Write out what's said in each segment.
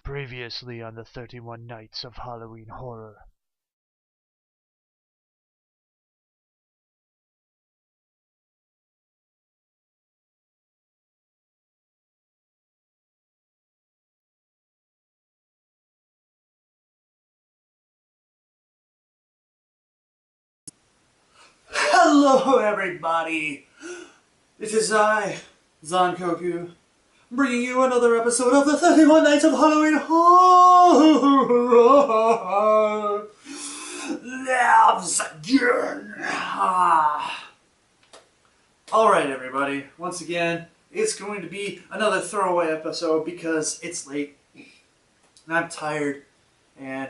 Previously on the 31 Nights of Halloween Horror. Hello everybody! This is I, Zankoku, bringing you another episode of the 31 Nights of Halloween Horror! Lives again! Alright everybody, once again, it's going to be another throwaway episode because it's late and I'm tired and,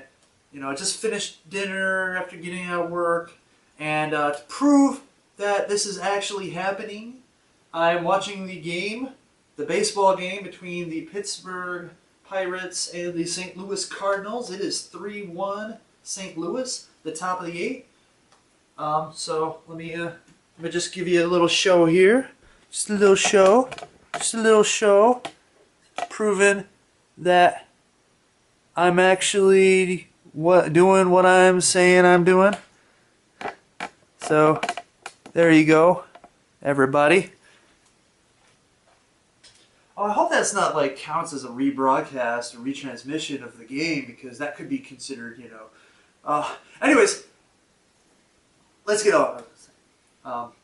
I just finished dinner after getting out of work. And to prove that this is actually happening, I'm watching the game, the baseball game between the Pittsburgh Pirates and the St. Louis Cardinals. It is 3-1 St. Louis, the top of the eighth. So let me just give you a little show here. Just a little show. Just a little show. Proving that I'm actually doing what I'm saying I'm doing. So, there you go, everybody. Oh, I hope that's not counts as a rebroadcast or retransmission of the game, because that could be considered, anyways, let's get on.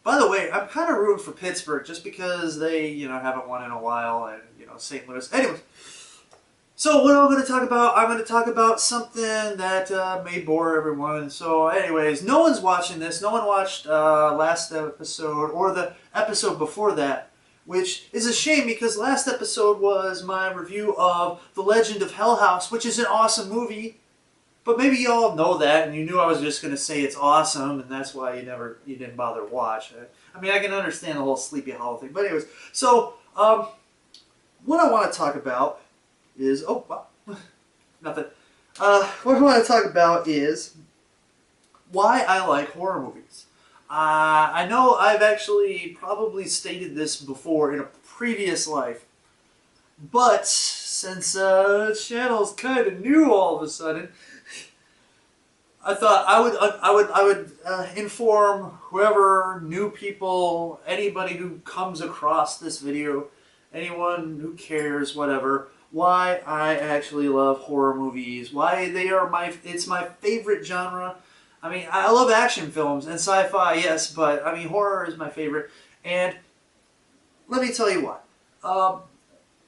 By the way, I'm kind of rooting for Pittsburgh just because they, haven't won in a while, and, St. Louis. Anyways. So what I'm going to talk about, I'm going to talk about something that may bore everyone. So anyways, no one's watching this. No one watched last episode or the episode before that, which is a shame because last episode was my review of The Legend of Hell House, which is an awesome movie. But maybe you all know that and you knew I was just going to say it's awesome and that's why you didn't bother to watch. I mean, I can understand the whole Sleepy Hollow thing. But anyways, so what I want to talk about is, nothing. What I want to talk about is why I like horror movies. I know I've actually probably stated this before in a previous life, but since the channel's kind of new all of a sudden, I thought I would inform whoever, new people, anybody who comes across this video, anyone who cares, whatever, why I actually love horror movies, why they are it's my favorite genre. I mean, I love action films and sci-fi, yes, but I mean, horror is my favorite. And let me tell you what.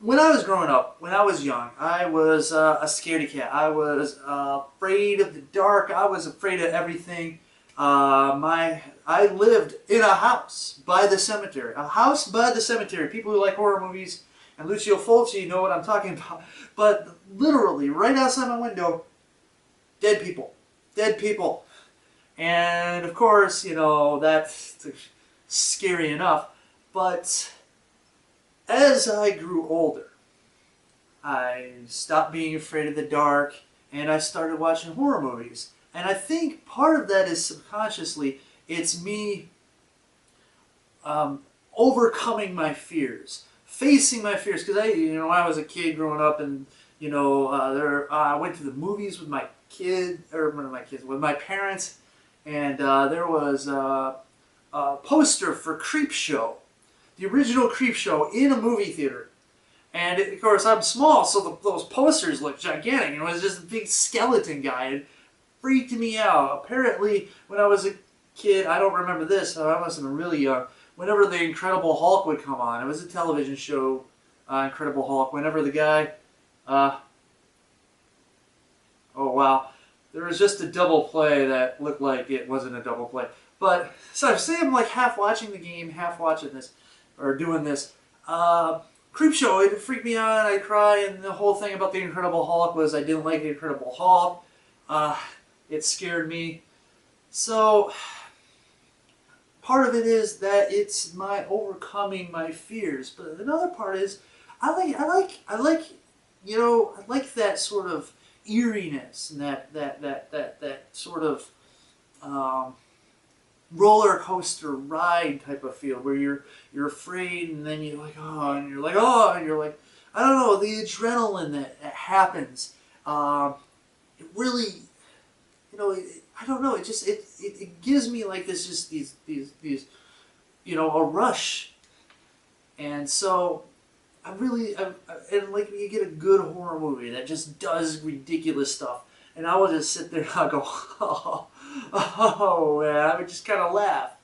When I was growing up, when I was young, I was a scaredy cat. I was afraid of the dark. I was afraid of everything. I lived in a house by the cemetery. A house by the cemetery. People who like horror movies and Lucio Fulci know what I'm talking about. But literally, right outside my window, dead people. Dead people. And of course, that's scary enough. But as I grew older, I stopped being afraid of the dark and I started watching horror movies. And I think part of that is subconsciously, it's me overcoming my fears. Facing my fears, because when I was a kid growing up, and I went to the movies with with my parents, and there was a poster for Creepshow, the original Creepshow, in a movie theater, and of course I'm small, so those posters looked gigantic. It was just a big skeleton guy, and freaked me out. Apparently, when I was a kid, I don't remember this, so I must have been really young. Whenever the Incredible Hulk would come on, it was a television show, Incredible Hulk, whenever the guy, oh wow, there was just a double play that looked like it wasn't a double play. But, so say I'm half watching the game, half watching this, or doing this, Creepshow, it freaked me out, I'd cry, and the whole thing about the Incredible Hulk was I didn't like the Incredible Hulk, it scared me. So part of it is that it's my overcoming my fears, but another part is I like that sort of eeriness and that sort of roller coaster ride type of feel where you're afraid and then you're like, oh, and you're like, oh, and you're like, I don't know, the adrenaline that happens. It really, I don't know. It gives me like this, just these a rush. And so and like you get a good horror movie that just does ridiculous stuff, and I will just sit there and I'll go, oh man, I would just kind of laugh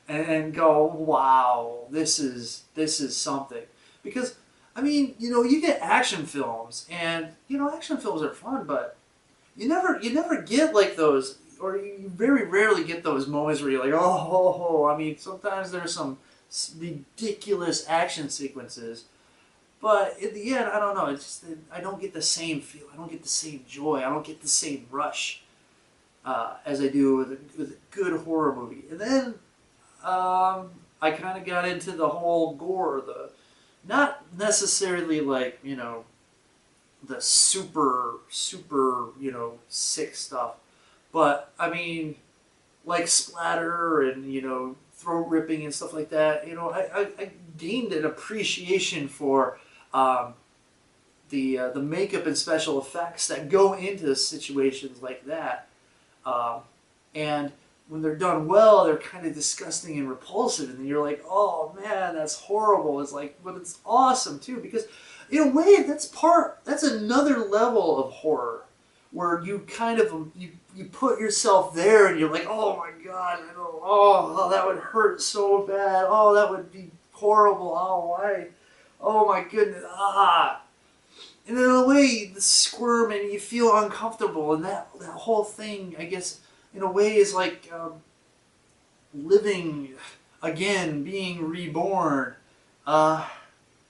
and go, wow, this is something. Because I mean, you get action films, and action films are fun, but you never get like those, or you very rarely get those moments where you're like, oh. I mean, sometimes there's some ridiculous action sequences, but in the end, I don't know. It's just that I don't get the same feel. I don't get the same joy. I don't get the same rush as I do with a good horror movie. And then I kind of got into the whole gore, not necessarily like the super sick stuff, but I mean like splatter and throat ripping and stuff like that. I gained an appreciation for the makeup and special effects that go into situations like that, and when they're done well, they're kind of disgusting and repulsive, and then you're like, oh man, that's horrible. It's like, but it's awesome too, because in a way, that's another level of horror, where you kind of you put yourself there, and you're like, oh my god, oh that would hurt so bad, oh that would be horrible, oh why, oh my goodness, and in a way, you squirm and you feel uncomfortable, and that whole thing, I guess, in a way, is like living again, being reborn. Oh,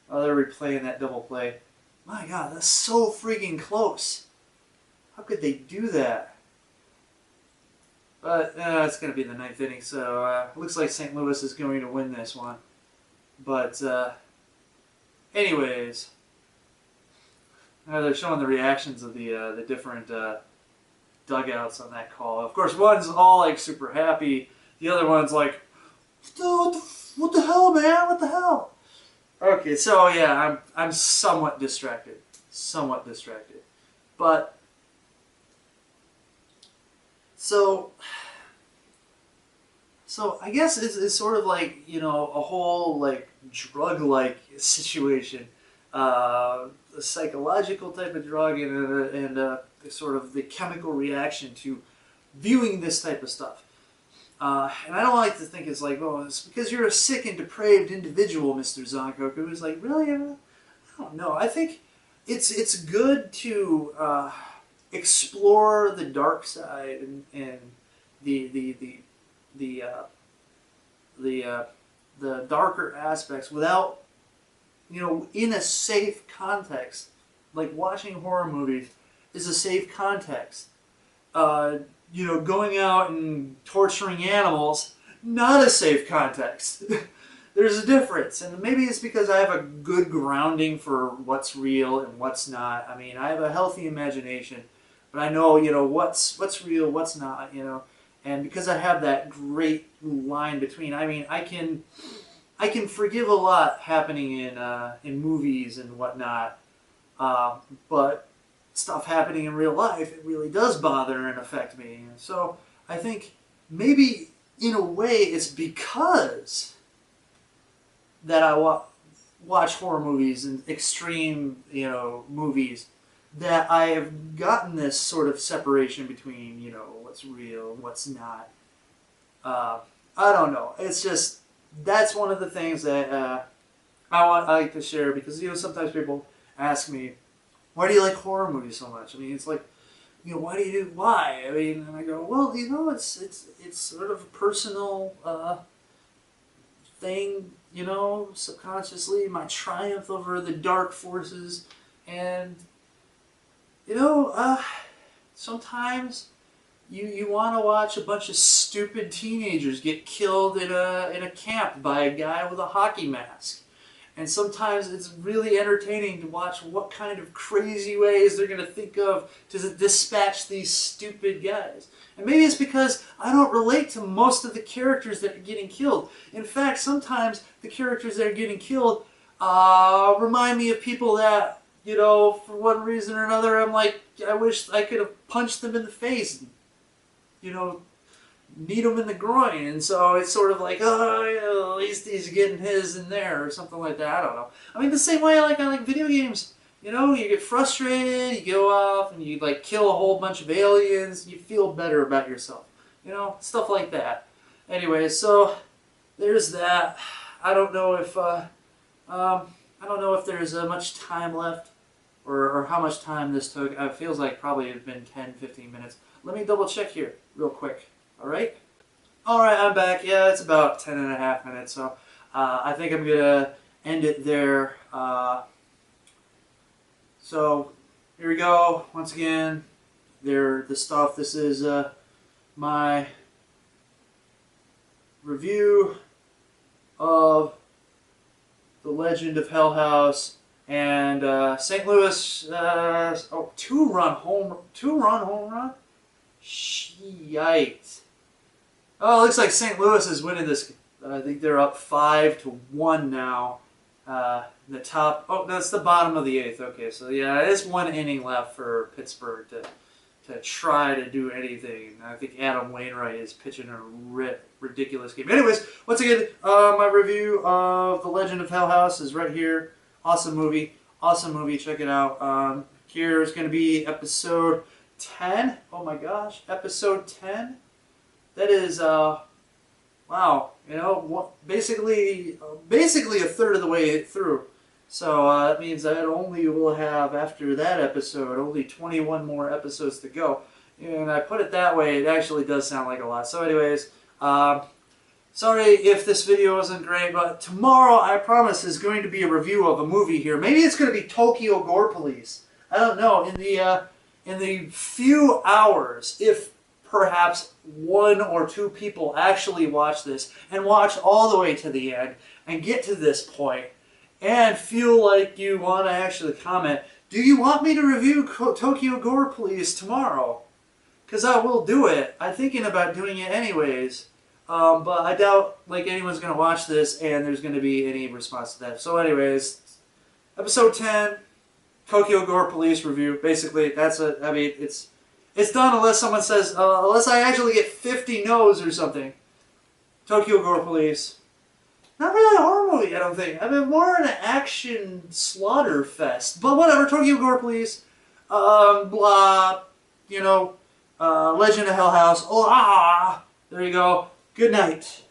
they're replaying that double play. My God, that's so freaking close. How could they do that? But it's going to be the ninth inning, so looks like St. Louis is going to win this one. But anyways, they're showing the reactions of the different dugouts on that call. Of course, one's all like super happy. The other one's like, what the hell, man? What the hell? Okay, so yeah, I'm somewhat distracted. But so I guess it's sort of like, a whole like drug-like situation, a psychological type of drug, and sort of the chemical reaction to viewing this type of stuff. And I don't like to think it's like, oh, it's because you're a sick and depraved individual, Mr. Zonkoku. It's like, really? I don't know. I think it's good to explore the dark side and the darker aspects without, in a safe context. Like watching horror movies is a safe context. Going out and torturing animals, not a safe context. There's a difference, and maybe it's because I have a good grounding for what's real and what's not. I mean, I have a healthy imagination, but I know, what's real, what's not, and because I have that great line between, I mean, I can forgive a lot happening in movies and whatnot, but stuff happening in real life, it really does bother and affect me. And so I think maybe in a way it's because that I watch horror movies and extreme, movies, that I have gotten this sort of separation between, what's real and what's not. I don't know. It's just, that's one of the things that I like to share, because, sometimes people ask me, why do you like horror movies so much? I mean, it's like, why? I mean, and I go, well, it's sort of a personal thing, subconsciously, my triumph over the dark forces, and, sometimes you want to watch a bunch of stupid teenagers get killed in a camp by a guy with a hockey mask. And sometimes it's really entertaining to watch what kind of crazy ways they're going to think of to dispatch these stupid guys. And maybe it's because I don't relate to most of the characters that are getting killed. In fact, sometimes the characters that are getting killed remind me of people that, you know, for one reason or another, I'm like, I wish I could have punched them in the face, and, you know, need them in the groin. And so it's sort of like, oh, you know, at least he's getting his in there or something like that. I don't know. I mean, the same way I like video games. You know, you get frustrated, you go off and you like kill a whole bunch of aliens, you feel better about yourself. You know, stuff like that. Anyway, so there's that. I don't know if there's much time left, or how much time this took. It feels like probably it's been 10-15 minutes. Let me double check here real quick. Alright? Alright, I'm back. Yeah, it's about 10.5 minutes, so I think I'm gonna end it there. So here we go. Once again, the stuff. This is my review of The Legend of Hell House and St. Louis. Two-run home run. Shite. Oh, it looks like St. Louis is winning this. I think they're up 5-1 now. The top. Oh, that's the bottom of the 8th. Okay, so yeah, there's one inning left for Pittsburgh to try to do anything. I think Adam Wainwright is pitching a ridiculous game. Anyways, once again, my review of The Legend of Hell House is right here. Awesome movie. Awesome movie. Check it out. Here's going to be episode 10. Oh my gosh, episode 10. That is wow. You know, basically a third of the way through. So that means I only will have, after that episode, only 21 more episodes to go. And I put it that way, it actually does sound like a lot. So anyways, sorry if this video wasn't great, but tomorrow, I promise, is going to be a review of a movie here. Maybe it's going to be Tokyo Gore Police. I don't know. In the few hours, if perhaps 1 or 2 people actually watch this and watch all the way to the end and get to this point and feel like you want to actually comment, do you want me to review Tokyo Gore Police tomorrow? Because I will do it. I'm thinking about doing it anyways. But I doubt like anyone's going to watch this and there's going to be any response to that. So anyways, episode 10, Tokyo Gore Police review. Basically, that's it. I mean, it's done unless someone says, unless I actually get 50 no's or something. Tokyo Gore Police. Not really a horror movie, I don't think. I mean, more an action slaughter fest. But whatever, Tokyo Gore Police. Blah. You know, Legend of Hell House. Oh, ah! There you go. Good night.